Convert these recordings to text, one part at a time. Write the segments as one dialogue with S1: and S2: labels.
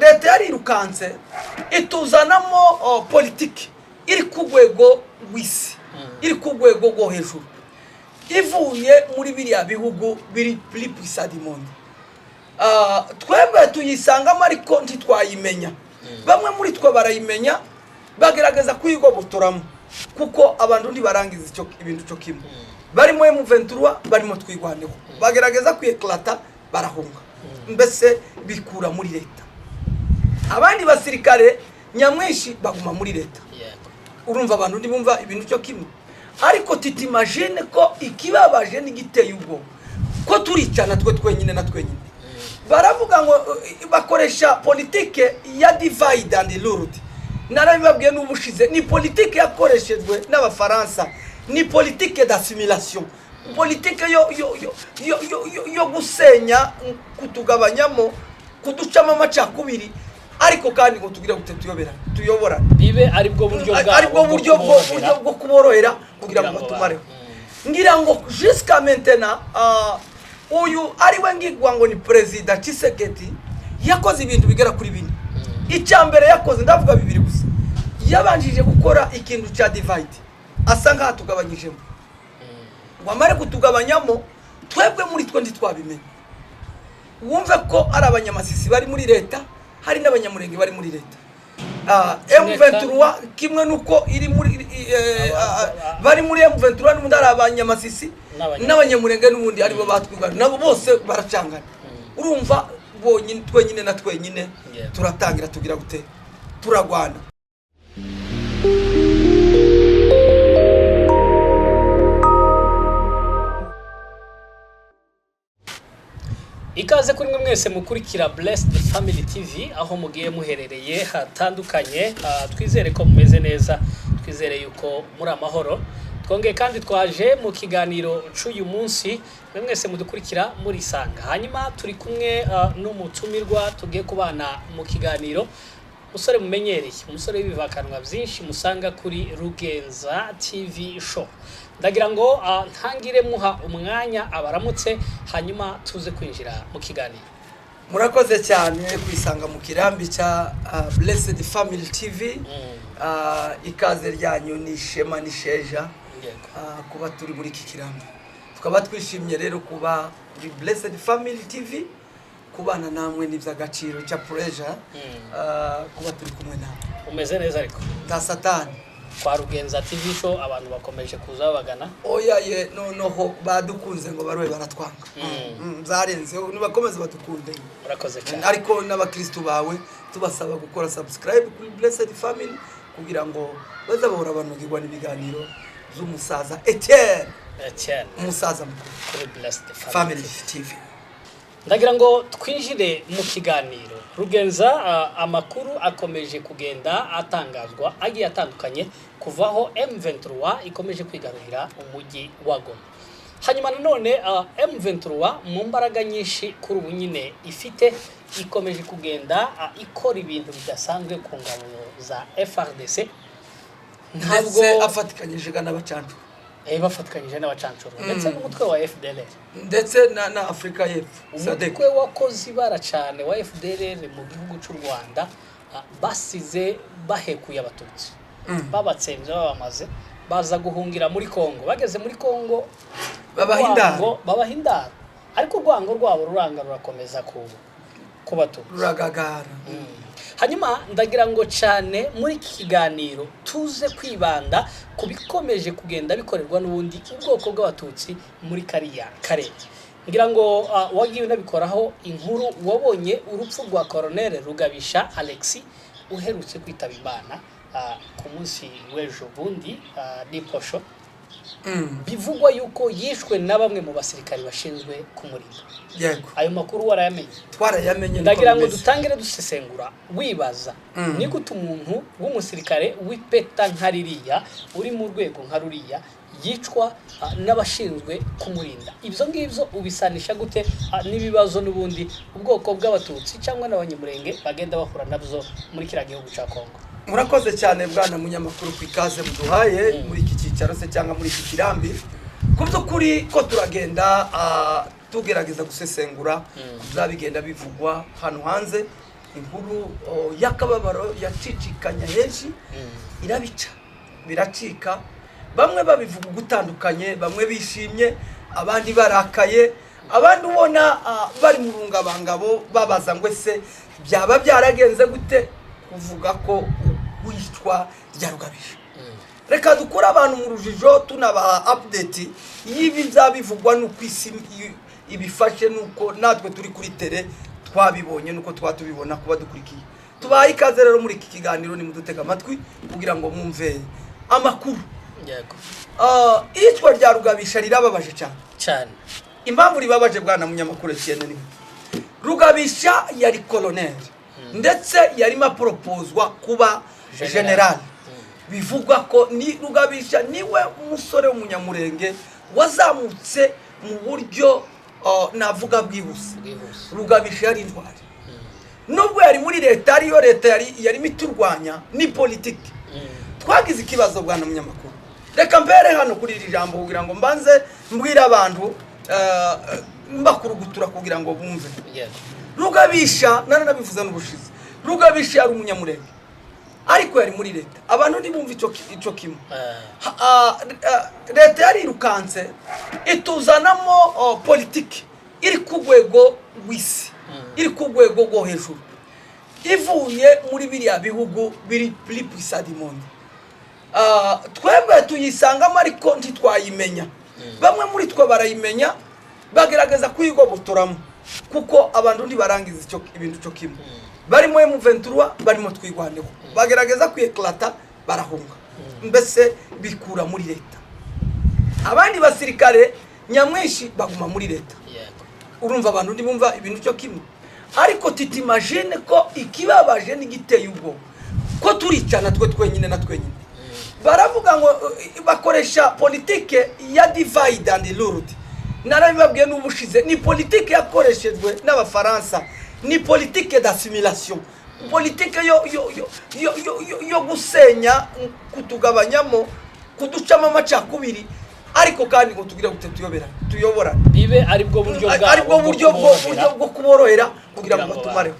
S1: leta yarirukanse ituzanamo politiki iri ku rwego rw'isi, iri ku rwego rwo hejuru, ivuye muri biriya bihugu biri puripisa di monde. Twebwe tuyisangamo ariko ntitwayimenya. Bamwe muri twe barayimenya, bagerageza kuyigobotoramo kuko abantu ntibarangiza ibintu cyo kimwe. Barimo M23, barimo twigwaneho, bagerageza kwiyeklata, barahunga, mbese bikura muri leta. Abandi basirikare nyamwinshi baguma muri leta. Urumva abantu ntibumva ibintu cyo kimwe, ariko titimagine ko ikibabaje n'igiteye ubwo ko turicana twe twenyine na twenyine. Baravuga ngo bakoresha politike ya divide and rule. Narabibabwiye n'ubushize, ni politike yakoreshejwe n'abafaransa, ni politike d'assimilation, politike yo gusenya, kutugabanyamo, kuducamo amacakubiri, ariko kandi ngo tugira gute tuyobora
S2: bibe aribwo buryo
S1: bwo kuborohera kugira ngo batumareho. Ngira ngo jusqu'à maintenant uyu ariwe ngigwa ngo ni president Tshisekedi yakoze ibintu bigera kuri bine. Icyambere yakoze, ndavuga bibiri gusa, yabanjije gukora ikintu cya divide, asa nka tugabanyijemo. Wamare kutugabanyamo, twebwe muri twe ntitwabimenye. Wumve ko ari abanyamasisi bari muri leta, hari n'abanyamurenge bari muri leta. M23 kimwe nuko iri muri bari muri M23 n'ubundi ari abanyamasisi n'abanyamurenge n'ubundi aribo batwigana, nabo bose baracangana. Urumva bonyine twenyine na twenyine turatangira tugira gute turagwana.
S2: Ikaze kuri mwe mwese mukurikira Blessed Family TV aho mugiye muherereye hatandukanye. Twizere ko mumeze neza, twizere yuko muri amahoro. Twongeye kandi twaje mu kiganiro cy'uyu munsi, mwe mwese mudukurikira muri sanga. Hanyuma turi kumwe n'umutumirwa tugiye kubana mu kiganiro, musore mumenyereye, umusore w'ibivakanwa byinshi musanga kuri Rugenza TV show. Ndagira ngo ntangire muha umwanya abaramutse, hanyuma tuze kwinjira mu kiganiro.
S1: Murakoze cyane kwisanga mu kirambi cya Blessed Family TV. Ikaze ryanyu ni shema ni sheja kuba turi muri iki kirambi. Tukaba twishimye rero kuba muri Blessed Family TV, kubana namwe n'iby'agaciro cya pleasure, kuba turi kumwe nawe.
S2: Umeze neza ariko
S1: ta satani
S2: kwa Rugenza TV show abantu bakomeje kuza babagana.
S1: Oya ye noneho badukunze ngo baroye baratwanga. Zarenze nibakomeze badukunde.
S2: Urakoze cyane.
S1: Ariko n'abakristo bawe tubasaba gukora subscribe kuri Blessed Family kugira ngo bazabahora banogirwa n'ibiganiro z'umusaza Etienne umusaza mukuru
S2: kuri Blessed
S1: Family TV.
S2: Ndagira ngo twinjire mu kiganiro. Rugenza, amakuru akomeje kugenda atangazwa agiye atandukanye kuvaho M23 ikomeje kwigarurira umujyi wa Goma. Hanyuma nanone M23 mu mbaraga nyinshi kuri ubu nyine ifite, ikomeje kugenda ikora ibintu bidasanzwe ku ngabo za FARDC,
S1: ntabwo afatikanyije n'abacancu
S2: bafatikanyije n'abacancuro ndetse n'umutwe wa FDLR
S1: ndetse na Afrika y'Epfo.
S2: Umutwe wakoze ibara cyane wa FDLR mu gihugu cy'u Rwanda basize bahekuye abatutsi, babatsenze babamaze, baza guhungira muri Kongo. Bageze muri Kongo babahindara, ariko urwango rwabo ruranga rurakomeza kubatutsi
S1: ruragagara.
S2: Hanyuma ndagira ngo cyane muri iki kiganiro tuze kwibanda ku bikomeje kugenda bikorerwa n'ubundi ubwoko bw'abatutsi muri kariya karere. Ngira ngo wagiye unabikoraho inkuru, wabonye urupfu rwa Colonel Rugabisha Alexis uherutse kwitaba Imana ku munsi w'ejo bundi Diposho. Bivugwa yuko yishwe na bamwe mu basirikari bashinzwe kumurinda.
S1: Yego,
S2: ayo makuru warayamenye?
S1: Twarayamenye.
S2: Ndagira ngo dutangire dusesengura wibaza ni gute umuntu w'umusirikare w'ipeta nkaririya uri mu rwego nkaruriya yicwa n'abashinzwe kumurinda. Ibyo ngibyo ubisanisha gute n'ibibazo n'ubundi ubwoko bw'abatutsi cyangwa n'abanyamurenge bagenda bahura nabyo muri kiriya gihugu cya Kongo?
S1: Murakoze cyane bwana munyamakuru kwikaze muduhaye muri iki cyicaro se cyangwa muri iki kirambi. Ku by'ukuri ko turagenda tugerageza gusesengura zabigenda bivugwa hano hanze. Inkuru yakababaro yacicikanya henshi irabica biracika, bamwe babivuga gutandukanye, bamwe bishimye, abandi barakaye, abandi ubona bari mu rungabangabo babaza ngo ese byaba byaragenze gute kuvuga ko wicwa rya Rugabisha. Reka dukura abantu mu rujijo tunabaha update y'ibi byabivugwa nuko isi ibifashe, nuko natwe turi kuri tele twabibonye, nuko twatubibona kuba dukurikiye. Tubaye ikaze rero muri iki kiganiro, ni mudutega amatwi kugira ngo mwumve amakuru.
S2: Yego.
S1: Icwa rya Rugabisha rirababaje cyane. Impamvu ribabaje bwana munyamakuru CNN, Rugabisha yari colonel ndetse yarimo proposwa kuba general. Bivugwa ko ni Rugabisha niwe umusore w'umunyamurenge wazamutse mu buryo navuga bwihuse. Rugabisha yari intwari, nubwo yari muri leta, ariyo leta yari miturwanya ni politiki. Twagize ikibazo bwana munyamakuru, reka mbere hano kuri iri jambo kugira ngo mbanze mbwira abantu mbakurugutura kugira ngo bumve. Rugabisha naranabivuze n'ubushize, Rugabisha yari umunyamurenge ariko yari muri leta. Abantu ntibumva ico kimwe. Leta yari irukanse ituzanamo politiki iri ku rwego rw'isi, iri ku rwego rwo hejuru, ivuye muri biriya bihugu biri plus du monde. Twebwe tuyisangamo ariko ntitwayimenya. Bamwe muri twe barayimenya, bagerageza kuyigobotoramo kuko abantu ntibarangiza ibintu cyo kimwe. Barimo M23, barimo twigwaneho, bagerageza kwiyeklata, barahunga, mbese bikura muri leta. Abandi basirikare nyamwishi baguma muri leta. Urumva abantu ntibumva ibintu cyo kimwe. Ariko titimagine ko ikibabaje n'igiteye ubwo ko turicana twe twenyine na twenyine. Baravuga ngo bakoresha politike ya divide and rule. Narabibabwiye n'ubushize, ni politike yakoreshejwe n'abafaransa, ni politike d'assimilation, politike yo gusenya, kutugabanyamo, kuducamo amacakubiri, ariko kandi ngo tugira gute tuyobora
S2: bibe aribwo buryo
S1: bwo kuborohera kugira ngo batumareho.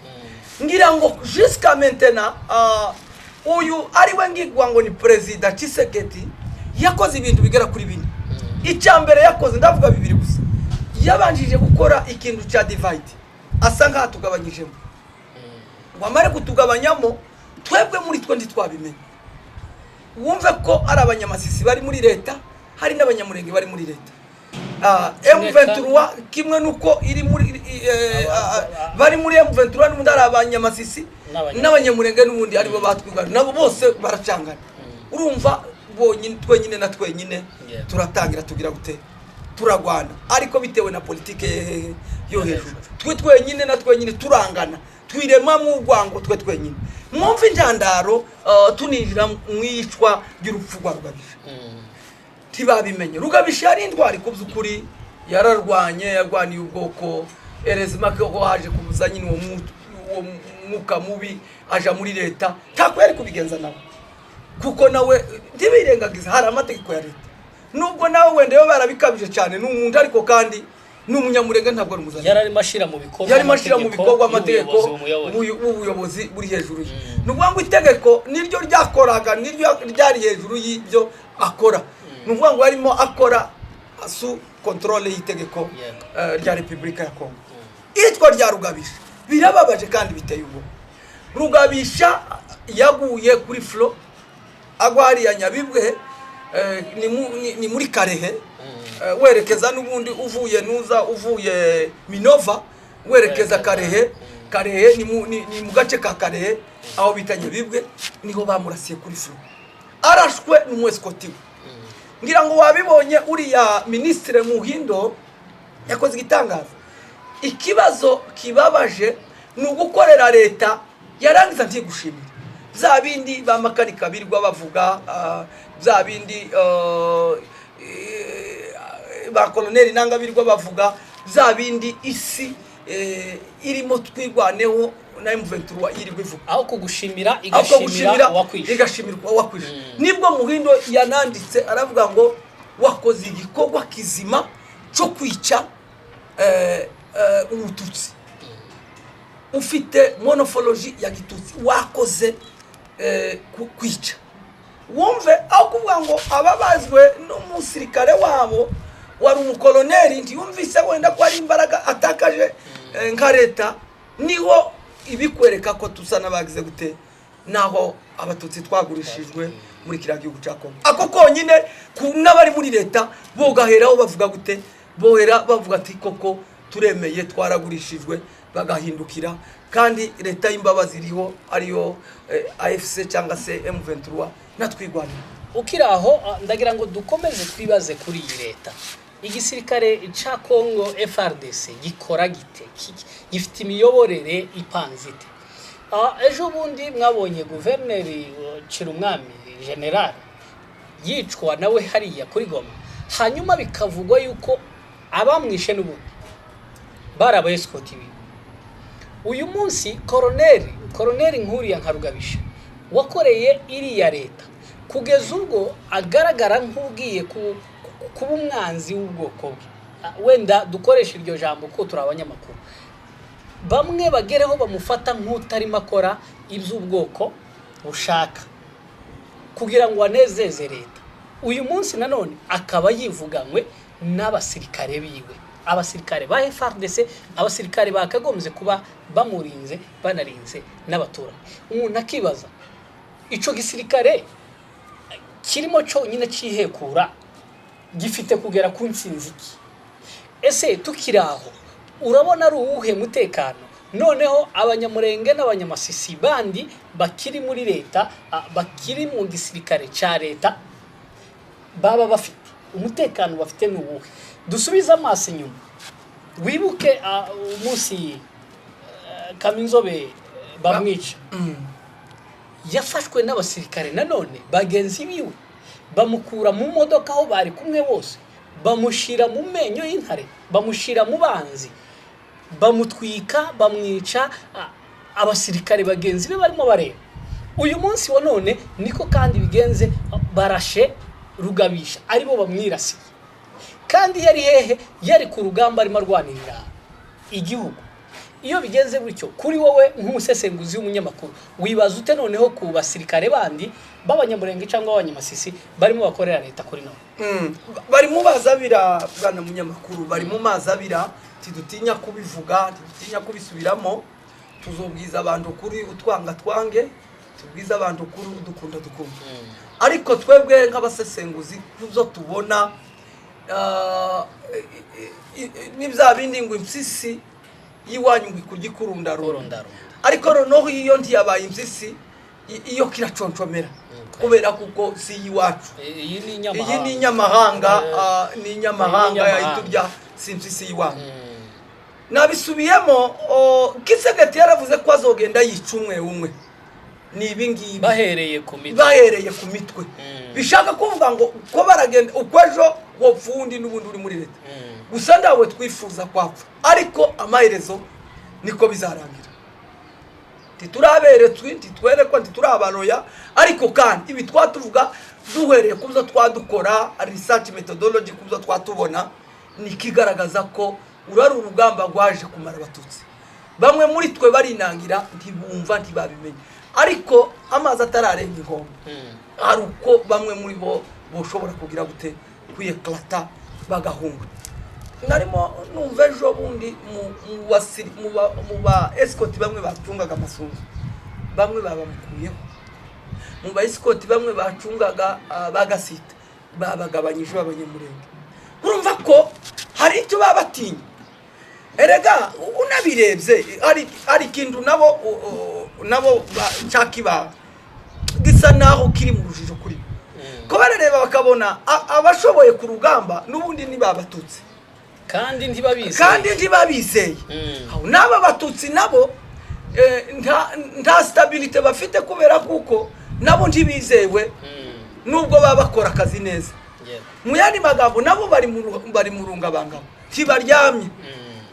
S1: Ngira ngo jusqu'à maintenant uyu ariwe ngigwa ngo ni President Tshisekedi yakoze ibintu bigera kuri bine. Icyambere yakoze ndavuga bibiri gusa, yabanjije gukora ikintu cya divide, asa nka tugabanyijemo. Wamare kutugabanyamo, twebwe muri twe ntitwabimenye. Wumve ko ari abanyamasisi bari muri leta, hari n'abanyamurenge bari muri leta. M23 kimwe nuko iri muri bari muri M23 n'undi ari abanyamasisi n'abanyamurenge n'ubundi aribo batwigana, nabo bose baracangana. Urumva bonyine twenyine na twenyine turatangira tugira gute turagwana, ariko bitewe na politike yo hejuru. Twenyine na twenyine turangana, twirema mu rwango twenyine. Mwumva injandaro tuninjira mwicwa by'urupfu rwa Rugabisha. Tibabimenye. Rugabisha yari indwari kubyukuri, yararwanye, yarwaniye ubwoko, erezima ko haje kubuza nyine uwo mwuka mubi aja muri leta. Tako yari kubigenza nawe, kuko nawe ntibirengagiza hari amategeko ya leta. Nubwo nawe wende yo barabikabije cyane n'umuntu, ariko kandi n'umunyamurenge ntabwo ari umuzanye.
S2: Yari mashira mu bikorwa
S1: amategeko ubuyobozi buri hejuru ye. Nubwo ngo itegeko niryo ryakoraga, niryo ryari hejuru y'ibyo akora. Nubwo ngo arimo akora su controle y'itegeko rya Republika ya Kongo. Itwa rya Rugabisha birababaje kandi biteye ubwo. Rugabisha yaguye kuri flo, agwari ya Nyabibwe, ni muri Karehe, werekeza n'ubundi uvuye Minova werekeza Karehe. Karehe ni mu gace ka Karehe aho bita Nyabibwe, niho bamurasiye kuri flo, arashwe n'umweskotiwe. Ngira ngo wabibonye uriya ministre Muhindo yakoze igitangaza. Ikibazo kibabaje ni ugukorera leta yarangiza ntigushimira. Za bindi bamakanika birwa bavuga, za bindi ba colonel nanga birwa bavuga, za bindi isi irimo twigwaneho na M23 iri bivuga.
S2: Aho kugushimira igashimira
S1: wakwisha. Nibwo Muhindo yananditse aravuga ngo wakoze igikorwa kizima cyo kwica umututsi ufite monofoloji ya gitutsi wakoze kwica wumve aho kuvuga ngo ababazwe n'umusirikare wabo wari umukoloneli ntiyumvise wenda ko ari imbaraga atakaje nka leta niho ibikwereka ko tusa n'abagize gute naho abatutsi twagurishijwe muri kiriya gihugu cya Kongo ako konyine n'abari muri leta bogaheraho bavuga gute bohera bavuga ati koko turemeye twaragurishijwe bagahindukira kandi leta y'imbabazi iriho ariyo AFC cyangwa se M23 natwigwanira
S2: ukiraho ndagira ngo dukomeze twibaze kuri iyi leta igisirikare ca Kongo FARDC gikora gite gifite imiyoborere ipanzite ejo bundi mwabonye guverneri Cirumwami general yicwa nawe hariya kuri Goma hanyuma bikavugwa yuko abamwishe n'ubundi baraba escort ibi uyu munsi koroneri nkuriya nkarugabisha wakoreye iriya leta kugeza ubwo agaragara nk'ugiye kuba umwanzi w'ubwoko bwe wenda dukoresha iryo jambo ko turi abanyamakuru bamwe bagereho bamufata nk'utarimo akora iby'ubwoko bushaka kugira ngo anezeze leta uyu munsi nanone akaba yivuganywe n'abasirikare biwe abasirikare ba FARDC abasirikare bakagombye kuba bamurinze banarinze n'abaturage umuntu akibaza ico gisirikare kirimo cyo nyine cihekura gifite kugera ku nsinziki ese tukiraho urabona ari uwuhe mutekano noneho abanyamurenge n'abanyamasisi bandi bakiri muri leta bakiri mu gisirikare ca leta baba bafite umutekano bafite n'uwuhe dusubiza amaso inyuma wibuke umunsi Kaminzobe bamwica yafashwe n'abasirikare nanone bagenzi biwe bamukura mu modoka aho bari kumwe bose bamushira mu menyo y'intare bamushira mu banzi bamutwika bamwica abasirikare bagenzi be barimo bareba uyu munsi wa none niko kandi bigenze barashe Rugabisha aribo bamwirasiye kandi yari hehe yari ku rugamba arimo arwanirira igihugu iyo bigenze bityo kuri wowe nk'umusesenguzi w'umunyamakuru wibaza ute noneho ku basirikare bandi b'abanyamurenge cyangwa abanyamasisi barimo bakorera leta kuri none
S1: bari mu bazabira bwana munyamakuru bari mu mazabira tidutinya kubivuga tidutinya kubisubiramo tuzobwiza abantu kuri utwanga twange tubwiza abantu kuri udukunda ariko twebwe nk'abasesenguzi kuzo tubona nibya bindi ngo impyisi yiwanyu kugikurundarunda ariko noneho iyo ntiyabaye impyisi iyo kiraconshomera kubera kuko si yiwacu iyi ni inyamahanga ni inyamahanga yayiturya si impyisi yiwanyu nabisubiyemo Kisegeti yaravuze ko azogenda yicumwe umwe ni ibingibi
S2: bahereye ku mitwe
S1: bishaka kuvuga ngo ko baragenda ukwejo wopfundi n'ubundi uri muri leta gusa ndawe twifuza kwapfa ariko amaherezo niko bizarangira tituraberetswe titwerekwa titurabaroya ariko kandi ibi twatuvuga duhereye kuzo twadukora research methodology kuzo twatubona nikigaragaza ko urari urugamba rwaje kumara abatutsi bamwe muri twe barinangira ntibumva ntibabimenye ariko amazi atararenga inkombe hari uko bamwe muri bo boshobora kugira gute kwiyeklata bagahunga narimo numva ejo bundi mu ba escort bamwe bacungaga amasunzu bamwe babamukuyeho mu ba escort bamwe bacungaga bagasita babagabanyije abanyamurenge urumva ko hari icyo babatinya erega unabirebye ari kintu nabo cyakiba gisa naho kiri mu rujijo kuri ko barareba bakabona abashoboye ku rugamba n'ubundi nibabatutse
S2: kandi
S1: ntibabizeye n'aba batutsi nabo nta stabilite bafite kubera kuko nabo ntibizewe nubwo baba bakora akazi neza mu yandi magambo nabo bari mu rungabangabo ntibaryamye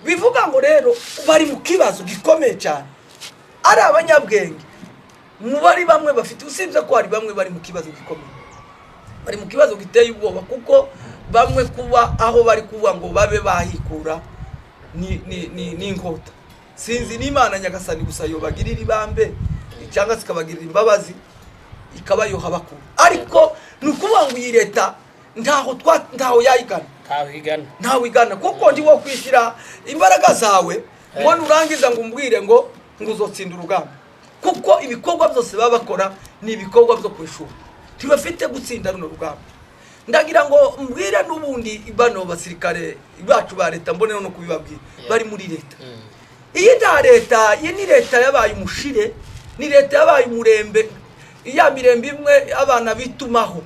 S1: bivuga ngo rero bari mu kibazo gikomeye cyane ari abanyabwenge mu bari bamwe bafite usibye ko hari bamwe bari mu kibazo gikomeye bari mu kibazo giteye ubwoba kuko bamwe kuba aho bari kuvuga ngo babe bahikura ni inkota. Sinzi n'Imana nyagasani gusa yobagirira ibambe cyangwa zikabagirira imbabazi ikabayoha bakuru, ariko nukuvuga ngo iyi leta ntaho yayigana, ntaho igana kuko ndi wo kwishyira imbaraga zawe ngo nurangiza ngo umbwire ngo uzotsinda urugamba, kuko ibikorwa byose baba bakora ni ibikorwa byo kwishura, ntibafite gutsinda runo rugamba. Ndagira ngo mbwire n'ubundi bano basirikare bacu ba leta mbone no kubibabwira bari muri leta. Iyi nda leta, iyi ni leta yabaye umushire, ni leta yabaye umurembe, iya mirembe imwe abana bitumaho.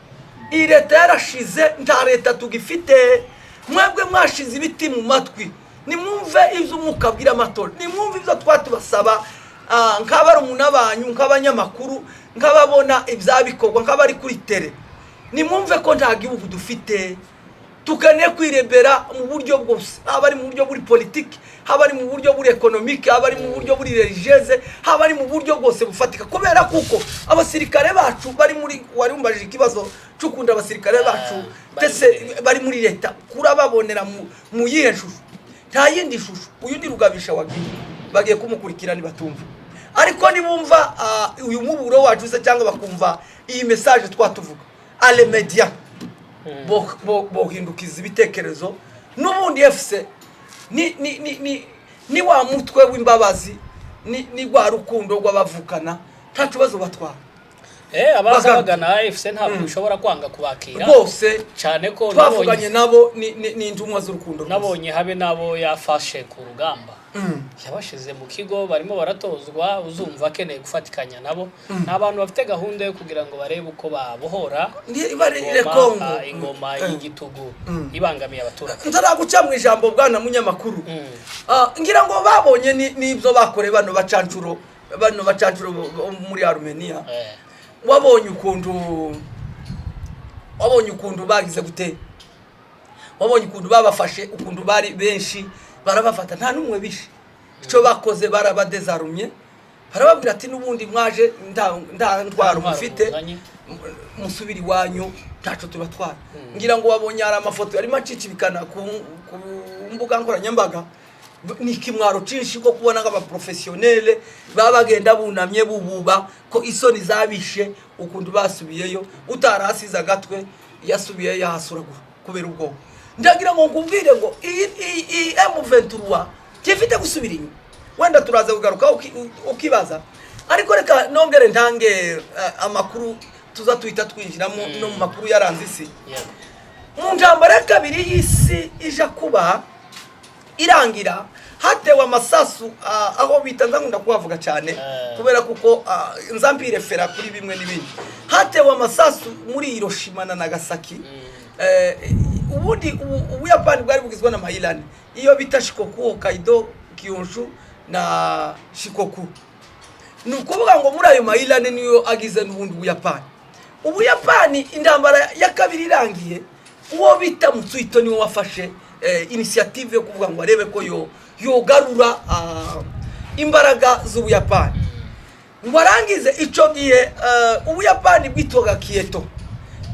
S1: Iyi leta yarashize, nta leta tugifite. Mwebwe mwashize ibiti mu matwi, nimwumve ivyo mukabwira amatora, nimwumve ivyo twatubasaba nk'abarumuna banyu, nk'abanyamakuru, nk'ababona ibyabikorwa, nk'abari kuri tele. Nimwumve ko nta gihugu dufite, tukane kwirebera mu buryo bwose, abari mu buryo buri politiki, habari mu buryo buri economique, habari mu buryo buri religieuse, habari mu buryo bwose bufatika, kubera kuko abasirikare bacu bari muri, wari umbajije ikibazo cyukunda abasirikare bacu tese bari muri leta kurababonera mu yiheshusho, nta yindi shusho. Uyu ndi Rugabisha wagiye bagiye kumukurikirana batumva, ariko nibumva uyu muburo wacu se cyangwa bakumva iyi message twatuvuga ale media bohindukiza ibitekerezo n'ubundi FC ni wa mutwe w'imbabazi, ni gwa rukundo rw'abavukana, nta kibazo batwara.
S2: Abaza bagana AFC ntabwo ushobora kwanga kubakira
S1: bose,
S2: cyane ko
S1: twavuganye nabo ni intumwa z'urukundo.
S2: Nabonye habe nabo yafashe ku rugamba, yabashize mu kigo barimo baratozwa, uzumva akeneye gufatikanya nabo. N'abantu bafite gahunda yo kugira ngo barebe uko babohora
S1: barire Kongo,
S2: ingoma y'igitugu ibangamiye abaturage.
S1: Ntaraguca mu ijambo bwana munyamakuru, ngira ngo babonye n'ibyo bakore bano bacancuro muri Armenia. Wabonye ukuntu bagize gute, wabonye ukuntu babafashe, ukuntu bari benshi barabafata, nta numwe bishe. Icyo bakoze barabadezarumye, barababwira ati n'ubundi mwaje nta ntwaro mufite, musubiri iwanyu, ntaco tubatwara. Ngira ngo wabonye ari amafoto yari macicibikana ku mbuga nkoranyambaga, ni kimwaro cinshi ko kubona nk'abaprofessionnel babagenda bunamye bububa ko isoni zabishe, ukuntu basubiyeyo, utarasiza agatwe yasubiye yahasura kubera ubwo. Ndagira ngo ngubwire ngo iyi M23 tifite gusubira inyuma, wenda turaza kugaruka ukibaza, ariko reka nongere ntange amakuru tuza tuhita twinjiramo no mu makuru yaranze isi. Mu ntambara ya kabiri y'isi ija kuba irangira, hatewe amasasu aho bita, ndakunda kuhavuga cyane kubera kuko nzampire fera kuri bimwe n'ibindi. Hatewe amasasu muri Hiroshima na Nagasaki. Ubundi Ubuyapani bwari bugizwe na Mailani, iyo bita Shikoku, Hokkaido, Kyushu na Shikoku. Nukuvuga ngo muri ayo Mailani niyo agize n'ubundi Ubuyapani indambara ya kabiri irangiye, uwo bita Mutsuhito niwe wafashe initiative yo kuvuga ngo arebe ko yogarura imbaraga z'Ubuyapani. Warangize ico gihe Ubuyapani bwitoga Kyoto,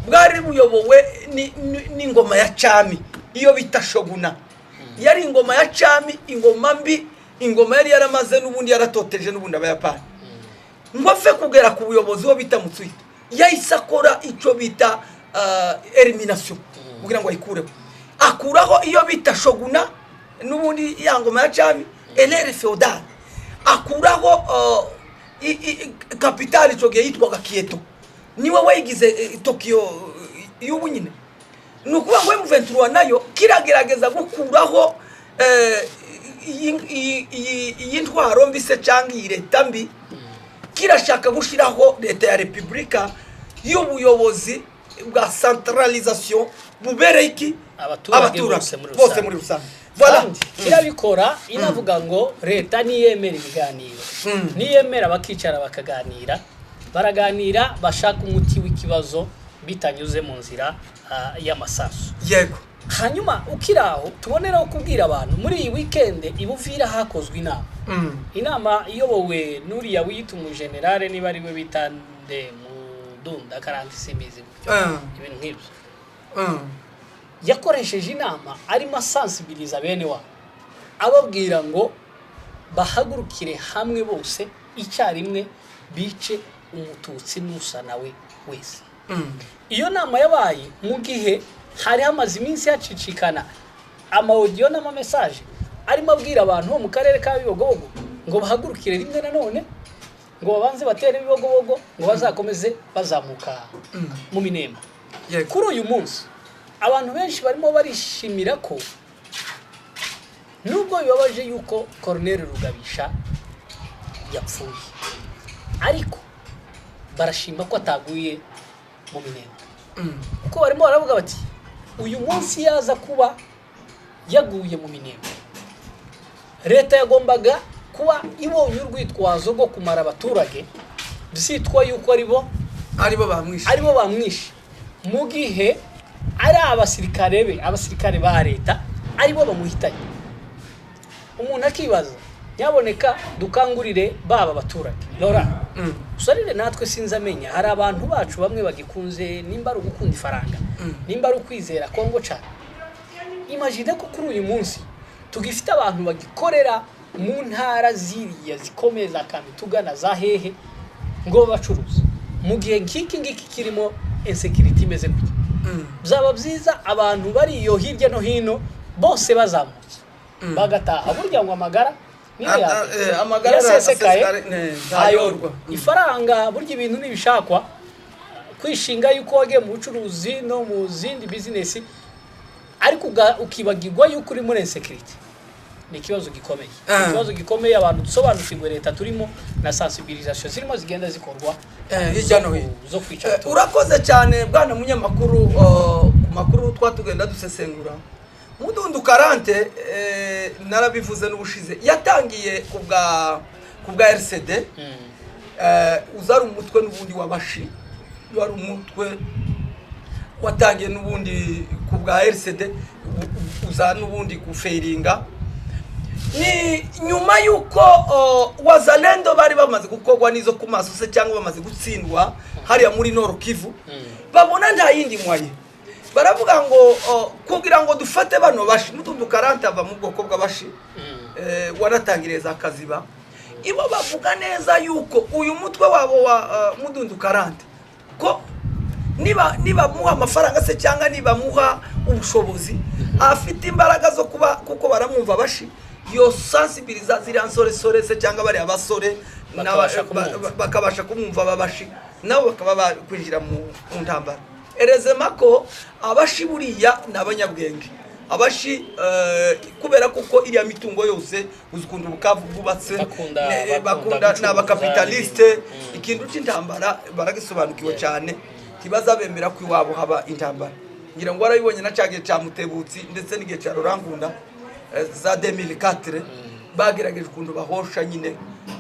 S1: bwari buyobowe n'ingoma ya Chami, iyo bita Shoguna. Yari ingoma ya Chami, ingoma mbi, ingoma yari yaramaze n'ubundi yaratoteje n'ubundi Abayapani. Ngofe kugera ku buyobozi wo bita Mutsuhito, yayisakora ico bita elimination kugira ngo ayikureho. Akuraho iyo bita Shoguna n'ubundi ya ngoma ya Chami, elere feudal. Akuraho kapitali ico gihe yitwaga Kyoto, niwe wayigize Tokyo y'ubu nyine. Nukuvuga ngo M23 nayo kiragerageza gukuraho iyi ntwaro mbise cyangwa iyi leta mbi, kirashaka gushiraho leta ya Republika y'ubuyobozi bwa centralisation bubereye iki abaturage bose muri rusange.
S2: Voilà, kirabikora inavuga ngo leta niyemera ibiganiro, niyemera bakicara bakaganira, baraganira bashaka umuti w'ikibazo bitanyuze mu nzira y'amasasu.
S1: Yego.
S2: Hanyuma ukiraho tuboneraho kubwira abantu muri iyi weekend ibuvira hakozwe inama. Inama iyobowe n'uriya wiyita umugenerale niba ari we bitande Mudunda Karanga Simbizi. Ibintu nk'ibyo. Yakoresheje inama arimo sensibiliza bene wa. ababwira ngo bahagurukire hamwe bose icyarimwe bice umututsi n'usa nawe wese. Iyo nama yabaye mu gihe hari hamaze iminsi yacicikana amaudio n'ama message arimo abwira abantu bo mu karere ka Bibogobogo ngo bahagurukire rimwe nanone ngo babanze batere Bibogobogo ngo bazakomeze bazamuka mu Minembwe. Kuri uyu munsi abantu benshi barimo barishimira ko nubwo bibabaje yuko Colonel Rugabisha yapfuye, ariko barashima ko ataguye mu Minembwe. Kuko barimo baravuga bati uyu munsi yaza kuba yaguye mu Minembwe, leta yagombaga kuba ibonye urwitwazo rwo kumara abaturage byitwa yuko aribo bamwishe mu gihe ari abasirikare ba leta aribo bamuhitanye. Umuntu akibaza nyaboneka dukangurire baba abaturage Laura usarire natwe sinzamenya hari abantu bacu bamwe bagikunze nimba ari ugukunda ifaranga nimba ari ukwizera Kongo cyane. Imagine ko kuri uyu munsi tugifite abantu bagikorera mu ntara ziriya zikomeza kandi tugana za hehe ngo bacuruza mu gihe ngiki kirimo insecurity imeze gutya. Byaba byiza abantu bari iyo hirya no hino bose bazamutse bagataha burya ngo amagara
S1: amagara
S2: yasesekaye ayorwa. Ifaranga burya ibintu nibishakwa kwishinga yuko wagiye mu bucuruzi no mu zindi business ariko ukibagirwa yuko uri muri insecurity. Ni ikibazo gikomeye. Ikibazo gikomeye abantu dusobanukirwe leta turimo na sensibilisation zirimo zigenda zikorwa
S1: hirya no hino
S2: zo kwica.
S1: Urakoze cyane bwana munyamakuru ku makuru twatugenda dusesengura. Mudundu 40 narabivuze n'ubushize yatangiye kubwa RCD uzari umutwe n'ubundi wabashi wari umutwe watangiye n'ubundi kubwa RCD uza n'ubundi guferinga. Ni nyuma yuko wazalendo bari bamaze gukogwa nizo kumaso se cyangwa bamaze gutsindwa hariya muri Nord Kivu babona nta yindi mwaye baravuga ngo kugira ngo dufate bano bashi Mudundu 40 ava mu bwoko bw'abashi waratangireza akaziba ibo bavuga neza yuko uyu mutwe wabo wa Mudundu 40 ko niba muha amafaranga se cyangwa niba muha ubushobozi afite imbaraga zo kuba kuko baramwumva bashi yo sensibiliza ziri ansore se cyangwa bari abasore bakabasha kumwumva babashi nabo bakaba kwinjira mu ntambara. Erezema ko abashi buriya nabanyabwenge abashi kubera kuko iriya mitungo yose uzikunda Bukavu bwubatse bakunda n'abakapitaliste ikintu cy'intambara baragisobanukiwe cyane kibaza bemera ko iwabo haba intambara. Ngira ngo warabibonye na cyagiye cya Mutebutsi ndetse n'igihe cya Rurangunda za 2004 bagerageje kundu bahosha nyine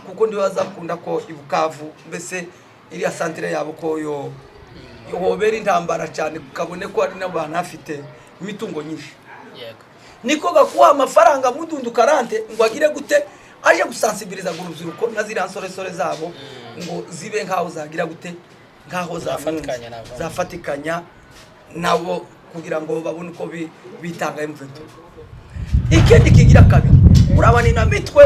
S1: kuko ndi bazakunda ko ibukavu mbese iriya santere yabo ko yo hobera intambara cyane kabone ko ari n'abantu afite imitungo nyinshi.
S2: Yego
S1: niko gakuha amafaranga Mudundu 40 ngo agire gute aje gusensibiliza urubyiruko na ziriya nsore zabo ngo zibe nkaho zagira gute nkaho zafatikanya nabo kugira ngo babone uko bitanga M23. Ikindi kigira kabiri urabona ina mitwe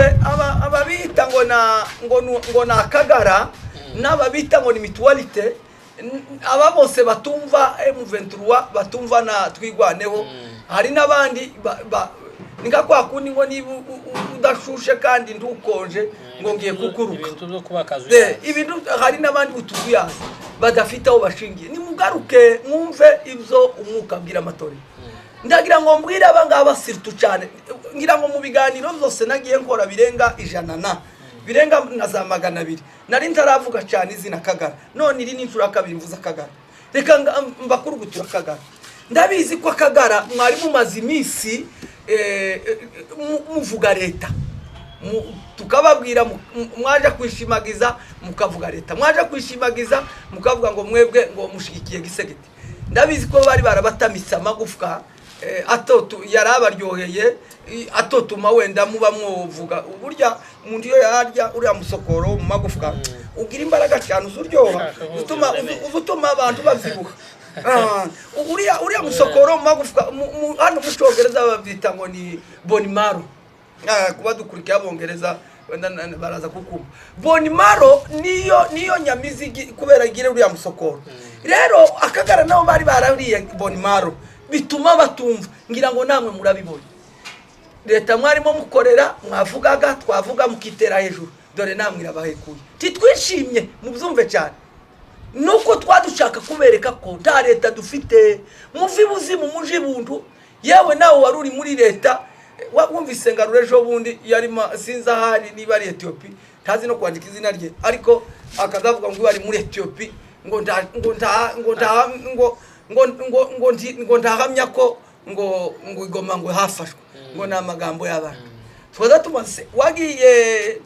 S1: ababita ngo na Kagara n'ababita ngo ni mutualite aba bose batumva M23 batumva na twigwaneho hari nabandi ninga kwa kundi ngo ni udashushe kandi ndukonje ngo ngiye kukuruka
S2: ibintu byo kubakaza
S1: ibintu hari nabandi utuyaza badafite aho bashingiye ni mugaruke mwumve ibyo umwuka bwira amatori. Ndagira ngo mbwira abangaba sirtu cyane ngira ngo mu biganiro byose nagiye nkora birenga 100 birenga na za 200 nari ntaravuga cyane izina Kagara none iri n'inshura kabiri mvuza Kagara reka mbakuru gutura Kagara ndabizi ko Kagara mwari mu mazimisi muvuga leta tukababwira mwaje kwishimagiza mukavuga leta mwaje kwishimagiza mukavuga ngo mwebwe ngo mushigikiye gisegete ndabizi ko bari barabatamitsa amagufwa atotu yarabaryoheye atotuma wenda muba mwovuga uburya umuntu yo yarya uriya musokoro mu magufwa ugira imbaraga cyane uzuryoha utuma abantu bavyibuka uriya musokoro mu magufwa hano mu Cyongereza bavyita ngo ni bonimaro kuba dukurikiye abongereza wenda baraza kukumva. Bonimaro niyo nyamizigi kubera gire uriya musokoro. Rero akagara nabo bari barariye Bonimaro bituma batumva, ngira ngo namwe murabibonye. Leta mwarimo mukorera mwavugaga twavuga mukitera hejuru, dore namwe irabahekuye. Titwishimye mubyumve cyane, nuko twadushaka kubereka ko nta leta dufite, muvi buzimu muje buntu. Yewe nawe waruri muri leta wumvise Ngarure ejo bundi yari sinza hari niba ari Ethiopia, ntazi no kwandika izina rye, ariko akazavuga ngo bari muri Ethiopia ngo ndahamya ko ngo igoma ngo hafashwe ngo namagambo y'abana. Twaza tumanse wagiye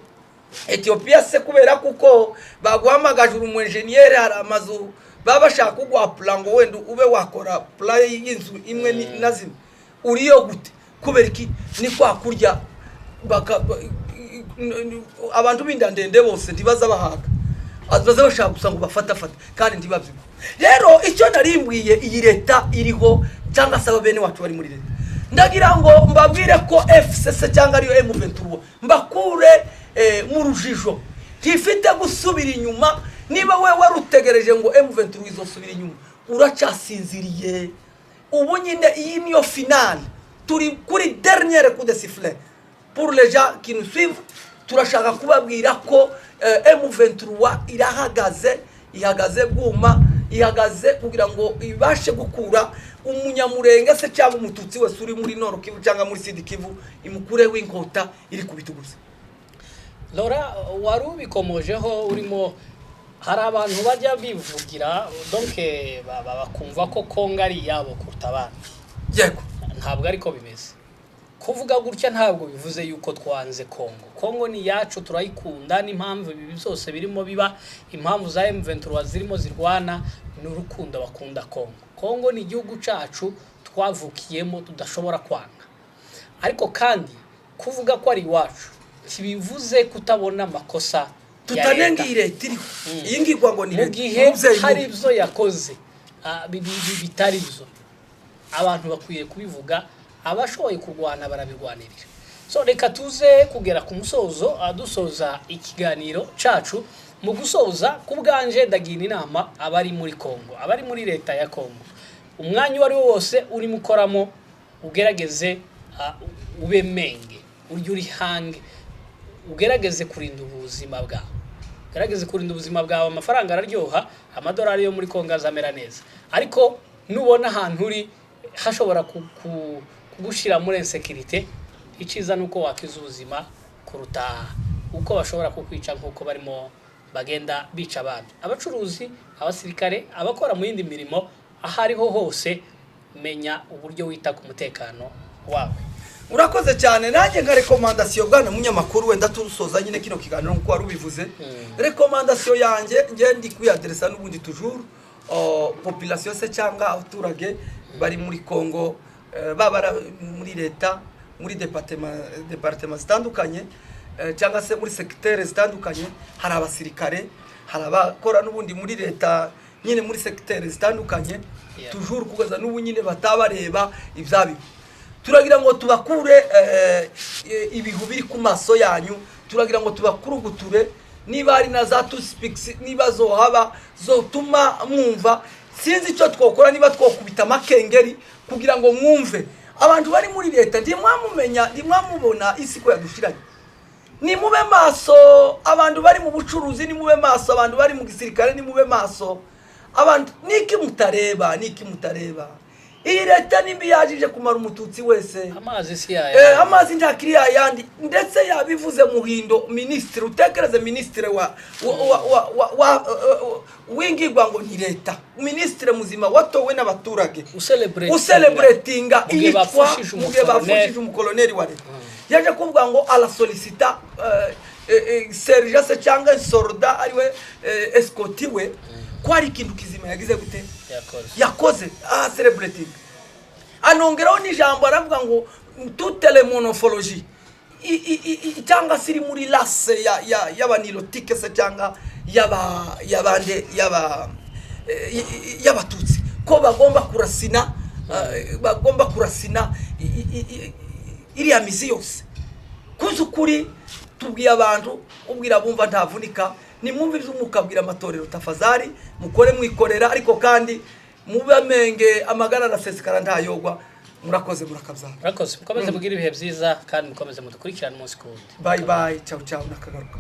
S1: Ethiopia se kubera kuko baguhamagaje umu engineer hari amazu babashaka kugwa plan ngo wenda ube wakora plan y'inzu imwe nazimwe uriyo gute kubera iki ni kwa kurya abantu bindandende bose ndibaza bahaga azaza bashaka gusa ngo bafata kandi ndibavye. Rero icyo narimbwiye iyi leta iriho cyangwa saba bene wacu bari muri leta, ndagira ngo mbabwire ko FCC cyangwa ariyo M23 mbakure mu rujijo tifite gusubira inyuma. Niba wewe rutegereje ngo M23 izosubira inyuma uracasinziriye. Ubu nyine iyi niyo finale, turi kuri dernière coup de sifflet pour les gens qui nous suivent. Turashaka kubabwira ko M23 ihagaze bwuma, ihagaze kugira ngo ibashe gukura umunyamurenge se cyangwa umututsi wese uri muri Nord Kivu cyangwa muri Sud Kivu imukure w'inkota iri kubituguza.
S2: Laura warubikomojeho urimo hari abantu bajya bivugira donc bakumva ko Kongo ari yabo kuruta abandi.
S1: Yego,
S2: ntabwo ariko bimeze. Kuvuga gutya ntabwo bivuze yuko twanze Kongo. Kongo ni yacu, turayikunda, n'impamvu ibi byose birimo biba, impamvu za M23 zirimo zirwana n'urukundo bakunda Kongo. Kongo ni igihugu cacu twavukiyemo tudashobora kwanga. Ariko kandi kuvuga ko ari iwacu kibivuze kutabona amakosa
S1: tutanengire tiri yingirwa ngo ni
S2: leta hari ibyo yakoze bitari byo. Abantu bakwiye kubivuga, abashoboye kurwana barabirwanirira. So reka tuze kugera ku musozo adusoza ikiganiro cacu. Mu gusoza kubganje ndagira inama abari muri Kongo, abari muri leta ya Kongo, umwanya wari wose uri mukoramo ugerageze ube menge, uryo uri hange, ugerageze kurinda ubuzima bwawe. Gerageze kurinda ubuzima bwawe. Amafaranga araryoha, amadolari yo muri Kongo azamera neza, ariko nubona ahantu uri hashobora kugushira muri insécurité, iciza nuko wakiza ubuzima kuruta uko bashobora kukwica nkuko barimo bagenda bica abantu. Abacuruzi, abasirikare, abakora mu yindi mirimo, ahariho hose menya uburyo wita ku mutekano wawe.
S1: Urakoze cyane. Nanjye nka recommandation bwana munyamakuru wenda tusoza nyine kino kiganiro nkuko wari ubivuze. Recommandation yanjye nge ndi kuyadressa n'ubundi toujours population se cyangwa abaturage bari muri Kongo, babara muri leta, muri departement zitandukanye cyangwa se muri secteur zitandukanye. Hari abasirikare, hari abakora n'ubundi muri leta nyine muri secteur zitandukanye, toujours kugeza n'ubu nyine batabareba ibyabi. Turagira ngo tubakure ibihu biri ku maso yanyu, turagira ngo tubakuruguture niba ari na za to speaks niba zo haba zo tuma mwumva. Sinzi icyo twokora, niba twokubita amakengeri kugira ngo mwumve. Abantu bari muri leta ndimwamumenya, ndimwamubona isi ko yadushiranye. Ni mube maso abantu bari mu bucuruzi, ni mube maso abantu bari mu gisirikare, ni mube maso abantu. Niki mutareba iyi leta nimbi yajije kumara umututsi wese.
S2: Amazi si yaya,
S1: amazi ntakiriya yandi. Ndetse yabivuze Muhindo, ministre, utekereze ministre wingirwa ngo ni leta, ministre muzima watowe n'abaturage, ucelebratinga iyitwa muge bafushije umukoloneli wa leta. Yaje kuvuga ngo ala solicita serge se cyangwa soldat ariwe escotiwe ko ari ikintu kizima yagize gute yakoze celebrating. Anongeraho n'ijambo aravuga ngo toute les monophylogie cyangwa siri muri race y'abanilotike se cyangwa y'abatutsi ko bagomba kurasina iriya mizi yose. tuzi ukuri tubwiye abantu ubwira bumva ntavunika nimwumve iby'umwuka abwira amatorero tafazari mukore mwikorera ariko kandi mubamenge amagara arasesekara ntayogwa murakoze murakabyara
S2: murakoze mukomeze mugira ibihe byiza kandi mukomeze mudukurikirane umunsi ku wundi
S1: bye bye ciao ciao nakagaruka